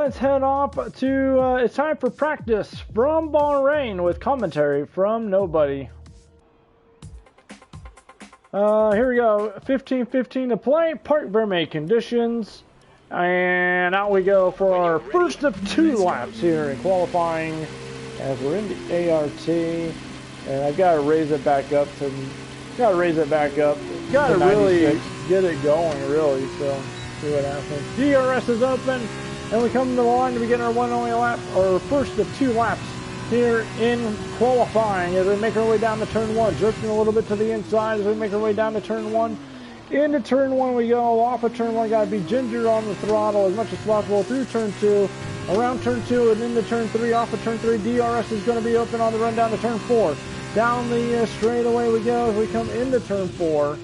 let's head off to, it's time for practice from Bahrain with commentary from nobody. Here we go, 15:15 to play, Park Vermeer conditions, and out we go for our first of 2 laps here in qualifying as we're in the ART, and I've got to raise it back up to, got to really get it going, really, so see what happens. DRS is open, and we come to the line to begin our one only lap, our first of 2 laps here in qualifying as we make our way down to turn 1, drifting a little bit to the inside as we make our way down to turn 1. Into turn 1 we go, off of turn 1, got to be ginger on the throttle as much as possible through turn 2, around turn 2 and into turn 3, off of turn 3, DRS is going to be open on the run down to turn 4. Down the straightaway we go as we come into turn 4.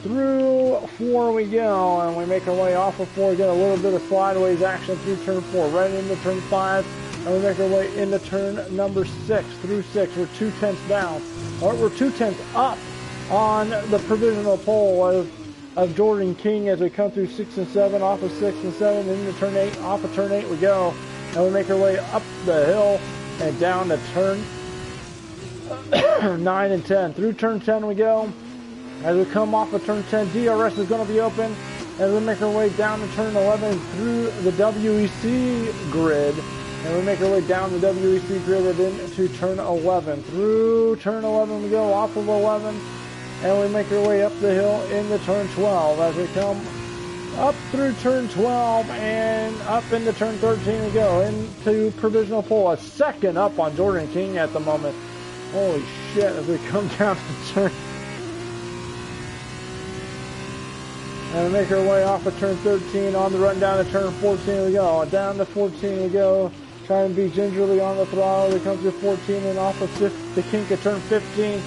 Through 4 we go, and we make our way off of 4, get a little bit of slideways action through turn 4, right into turn 5, and we make our way into turn number 6. Through 6, we're 2/10 down, or we're 2/10 up on the provisional pole of Jordan King as we come through 6 and 7, off of 6 and 7, into turn 8, off of turn 8 we go, and we make our way up the hill and down to turn 9 and 10. Through turn 10 we go. As we come off of turn 10, DRS is going to be open. As we make our way down to turn 11 through the WEC grid. And we make our way down the WEC grid and into turn 11. Through turn 11 we go, off of 11. And we make our way up the hill into turn 12. As we come up through turn 12 and up into turn 13 we go. Into provisional pole, a second up on Jordan King at the moment. Holy shit, as we come down to turn... And we make our way off of turn 13, on the run down to turn 14 we go. Down to 14 we go, trying to be gingerly on the throttle. We come through 14 and off of the kink at turn 15.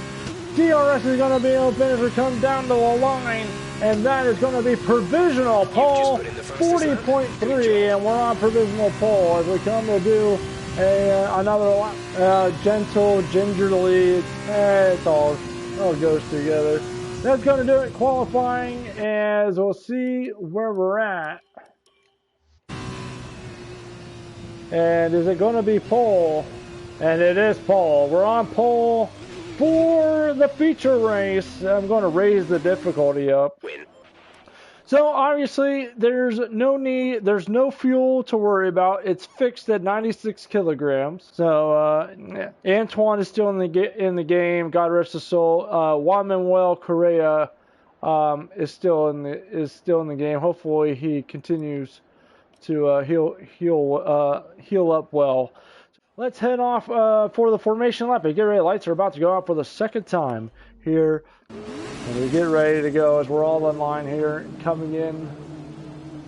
DRS is going to be open as we come down to the line. And that is going to be provisional pole 40.3. And we're on provisional pole as we come to do another lap. Gentle, gingerly, it all goes together. That's going to do it qualifying as we'll see where we're at. And is it going to be pole? And it is pole. We're on pole for the feature race. I'm going to raise the difficulty up. So obviously there's no fuel to worry about. It's fixed at 96 kilograms. So Antoine is still in the game. God rest his soul. Juan Manuel Correa is still in the game. Hopefully he continues to heal up well. Let's head off for the formation lap. Get ready. Lights are about to go out for the second time here. And we get ready to go as we're all in line here, coming in.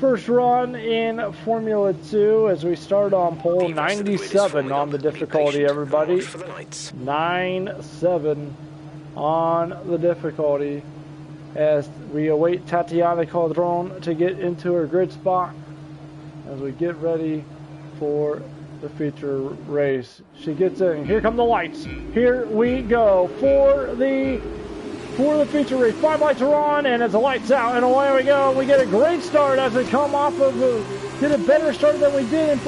First run in Formula 2 as we start on pole 97 on the difficulty, everybody. 9-7 on the difficulty as we await Tatiana Calderon to get into her grid spot as we get ready for the feature race. She gets in. Here come the lights. Here we go for the feature race. 5 lights are on, and it's the lights out, and away we go. We get a great start as we come off of get a better start than we did in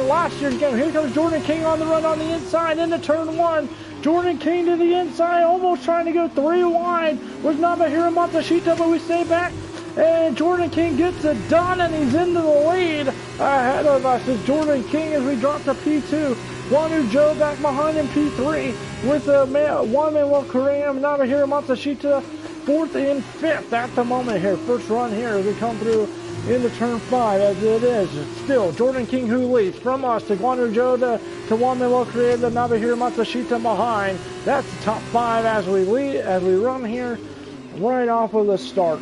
last year's game. Here comes Jordan King on the run on the inside into turn 1. Jordan King to the inside, almost trying to go 3 wide with Nabahira Matsushita, but we stay back. And Jordan King gets it done, and he's into the lead ahead of us. It's Jordan King as we drop to P2. Guanu Joe back behind in P3 with Juan Manuel Correa and Nabahira Matsushita 4th and 5th at the moment here. First run here as we come through into turn 5 as it is. Still Jordan King who leads from us to Guanu Joe to Juan Manuel Correa to Nabahira Matsushita behind. That's the top 5 as we run here right off of the start.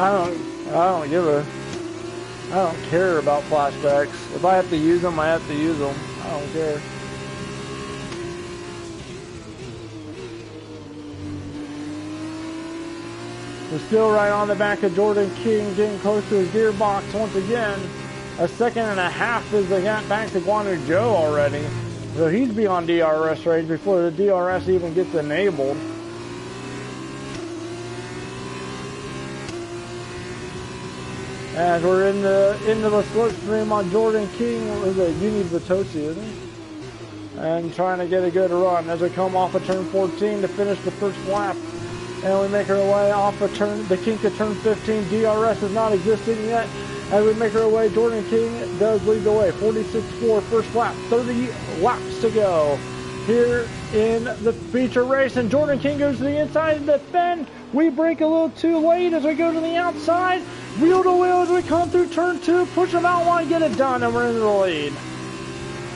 I don't care about flashbacks. If I have to use them, I have to use them. I don't care. We're still right on the back of Jordan King, getting close to his gearbox once again. A second and a half as they got back to Guanu Joe already. So he's beyond DRS range before the DRS even gets enabled. As we're into the slipstream on Jordan King, is it Uni Vitosi, isn't it? And trying to get a good run as we come off of turn 14 to finish the first lap. And we make our way off of the kink of turn 15. DRS is not existing yet. As we make our way, Jordan King does lead the way. 46.4 first lap, 30 laps to go here in the feature race. And Jordan King goes to the inside to defend. We break a little too late as we go to the outside. Wheel to wheel as we come through turn 2. Push them out line, get it done, and we're in the lead.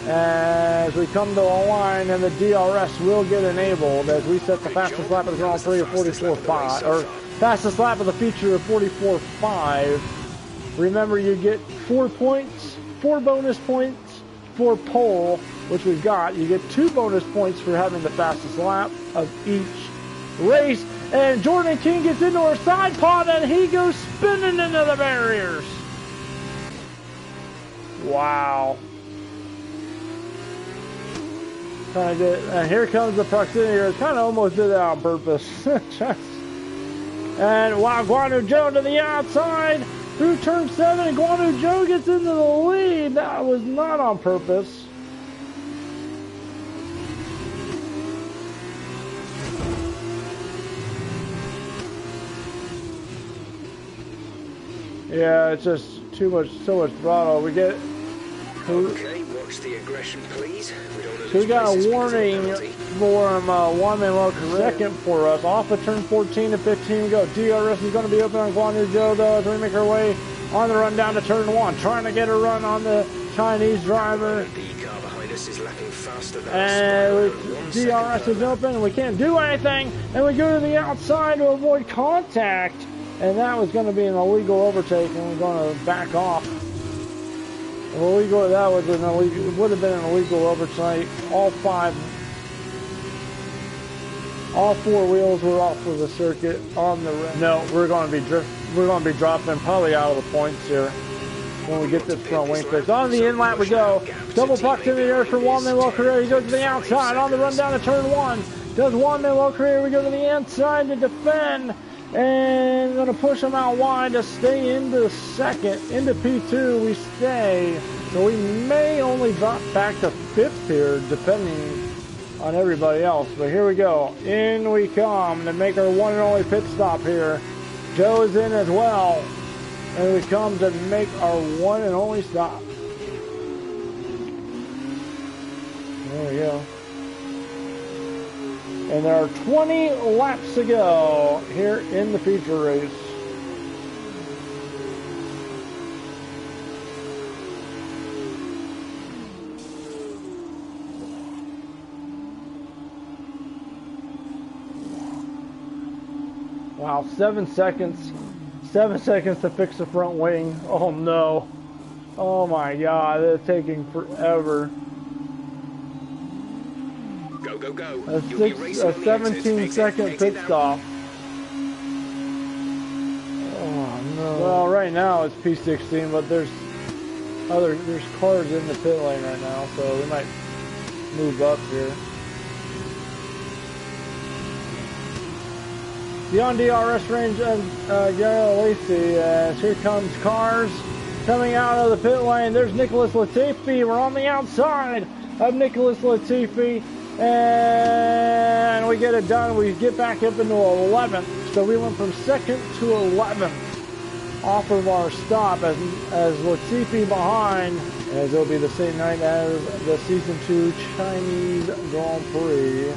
As we come to a line and the DRS will get enabled as we set the fastest lap of the Grand Prix of 44.5, or fastest lap of the feature of 44.5. Remember, you get 4 points, 4 bonus points for pole, which we've got. You get 2 bonus points for having the fastest lap of each race. And Jordan King gets into our side pod and he goes spinning into the barriers. Wow. Trying to get, and here comes the proximity. It kind of almost did that on purpose. And wow, Guanu Joe to the outside through turn 7. Guanu Joe gets into the lead. That was not on purpose. Yeah, it's just so much throttle. We get. Okay, watch the aggression, please. We got a warning for one man low second for us. Off of turn 14 to 15 we go. DRS is going to be open on Guanu Joe though as we make our way on the run down to turn 1. Trying to get a run on the Chinese driver. And DRS is open and we can't do anything. And we go to the outside to avoid contact. And that was going to be an illegal overtake and we're going to back off. Illegal, that was an illegal, it would have been an illegal overtake. All 4 wheels were off of the circuit on the rim. No, we're going to be dropping probably out of the points here when we get this front wing fixed. On the in lap we go. Double proximity there for Juan Manuel Correa. He goes to the outside on the run down to turn 1. Does Juan Manuel Correa. We go to the inside to defend. And going to push them out wide to stay into second. Into P2 we stay. So we may only drop back to 5th here depending on everybody else. But here we go. In we come to make our one and only pit stop here. Joe is in as well. And we come to make our one and only stop. There we go. And there are 20 laps to go here in the feature race. Wow, 7 seconds. 7 seconds to fix the front wing. Oh no. Oh my God, it's taking forever. Go, go, go. A 17-second pit stop. Oh no. Well, right now it's P16, but there's cars in the pit lane right now, so we might move up here. Beyond DRS range, Gary Lacey, as here comes cars coming out of the pit lane. There's Nicholas Latifi. We're on the outside of Nicholas Latifi. And we get it done. We get back up into 11th. So we went from 2nd to 11th off of our stop as Latifi behind, as it'll be the same night as the Season 2 Chinese Grand Prix.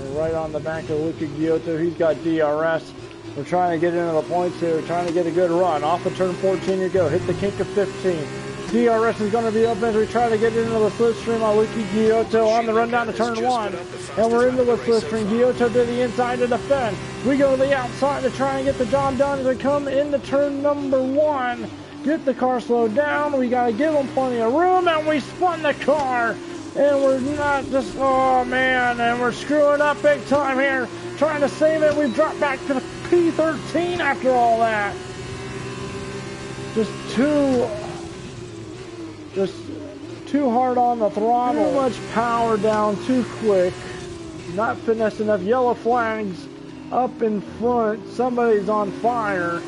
We're right on the back of Luca Giotto. He's got DRS. We're trying to get into the points here. We're trying to get a good run. Off of turn 14 you go. Hit the kink of 15. DRS is going to be open as we try to get into the slipstream on Lucky Giotto on the run down to turn 1. And we're into the slipstream. Giotto to the inside to defend. We go to the outside to try and get the job done as we come into turn number 1. Get the car slowed down. We got to give them plenty of room. And we spun the car. And we're not just, oh man, and we're screwing up big time here. Trying to save it. We've dropped back to the P13 after all that. Just Too hard on the throttle. Too much power down too quick. Not finesse enough. Yellow flags up in front. Somebody's on fire.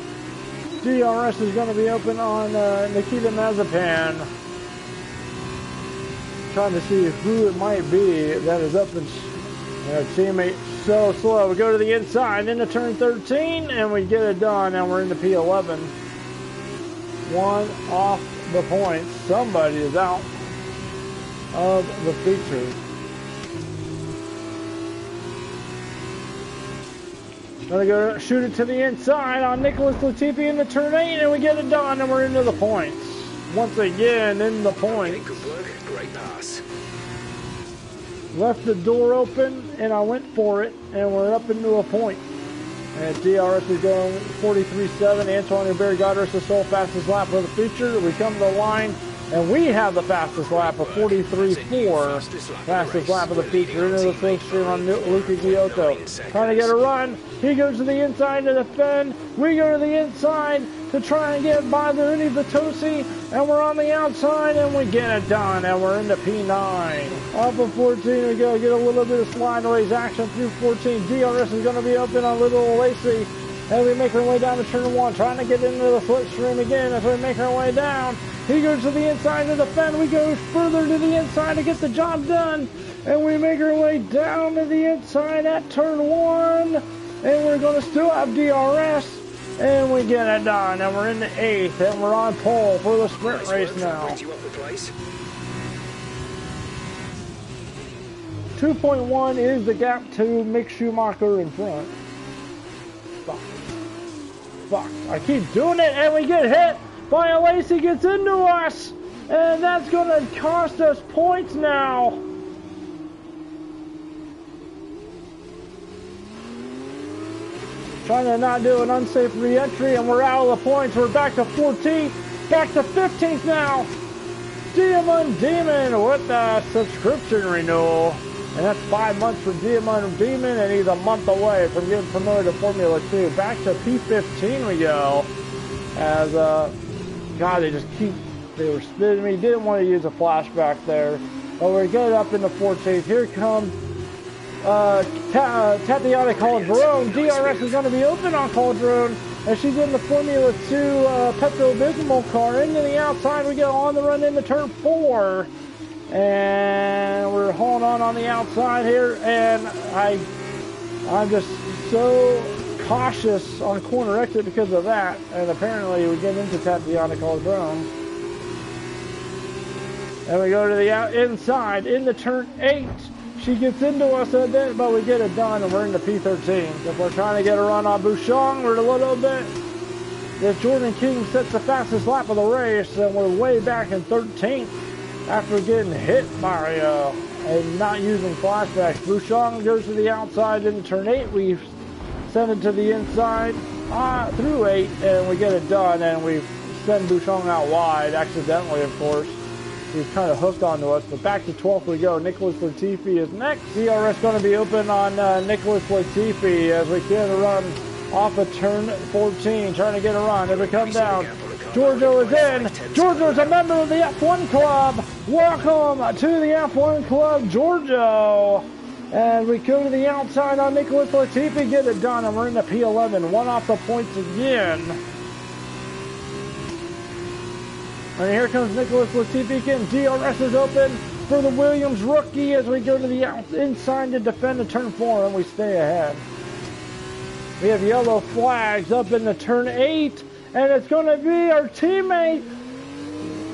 DRS is going to be open on Nikita Mazepan. Trying to see who it might be that is up in our teammate. So slow. We go to the inside into turn 13 and we get it done, and we're into P11. One off the points. Somebody is out of the feature. Gonna go shoot it to the inside on Nicholas Latifi into turn 8, and we get it done, and we're into the points. Once again, in the points. Good work. Great pass. Left the door open, and I went for it, and we're up into a point. And DRS is going 43.7. Antoine Hubert got us the sole fastest lap of the feature. We come to the line, and we have the fastest lap of 43.4. Fastest lap of the feature into the slipstream on Luca Giotto. Trying to get a run. He goes to the inside to defend. We go to the inside to try and get by the Uni Vitosi, and we're on the outside, and we get it done, and we're into P9. Off of 14, we go get a little bit of slideways action through 14. DRS is going to be open on Little Lacey as we make our way down to turn 1, trying to get into the slipstream again as we make our way down. He goes to the inside to defend. We go further to the inside to get the job done, and we make our way down to the inside at turn 1, and we're going to still have DRS. And we get it done, and we're in the 8th, and we're on pole for the sprint race now. 2.1 is the gap to Mick Schumacher in front. Fuck. I keep doing it, and we get hit by a Lacey gets into us, and that's going to cost us points now. Trying to not do an unsafe re-entry, and we're out of the points. We're back to 14th, back to 15th now. Diamond Demon with the subscription renewal. And that's 5 months for Diamond Demon, and he's a month away from getting promoted to Formula 2. Back to P15 we go. As, God, they were spinning me. Didn't want to use a flashback there. But we get up into 14th. Here comes Tatiana Calderon. DRS is going to be open on Calderon as she's in the Formula 2 Pepto-Bismol car. Into the outside, we go on the run into turn 4. And we're holding on the outside here. And I'm just so cautious on corner exit because of that. And apparently we get into Tatiana Calderon. And we go to the inside, into turn 8. She gets into us a bit, but we get it done, and we're into P13. If we're trying to get a run on Bouchon, we're a little bit. If Jordan King sets the fastest lap of the race, and we're way back in 13th after getting hit by and not using flashbacks. Bouchon goes to the outside into turn 8. We send it to the inside through 8, and we get it done, and we send Bouchon out wide, accidentally, of course. He's kind of hooked onto us, but back to 12th we go. Nicholas Latifi is next. DRS going to be open on Nicholas Latifi as we get a run off of turn 14, trying to get a run. If we come down, Giorgio is in. Giorgio is a member of the F1 Club. Welcome to the F1 Club, Giorgio. And we go to the outside on Nicholas Latifi, get it done, and we're in the P11. One off the points again. And here comes Nicholas Latifi again. DRS is open for the Williams rookie as we go to the inside to defend the turn 4, and we stay ahead. We have yellow flags up in the turn 8, and it's going to be our teammate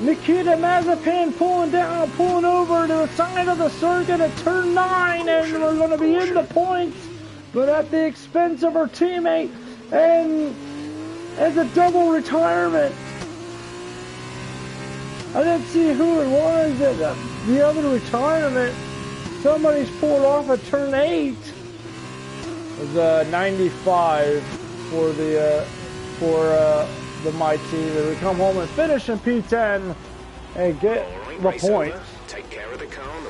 Nikita Mazepan pulling over to the side of the circuit at turn 9, and we're going to be in the points, but at the expense of our teammate, and as a double retirement. I didn't see who it was at the other retirement. Somebody's pulled off at turn 8. It was 95 for the my team. We come home and finish in P10 and get the points. Take care of the car on the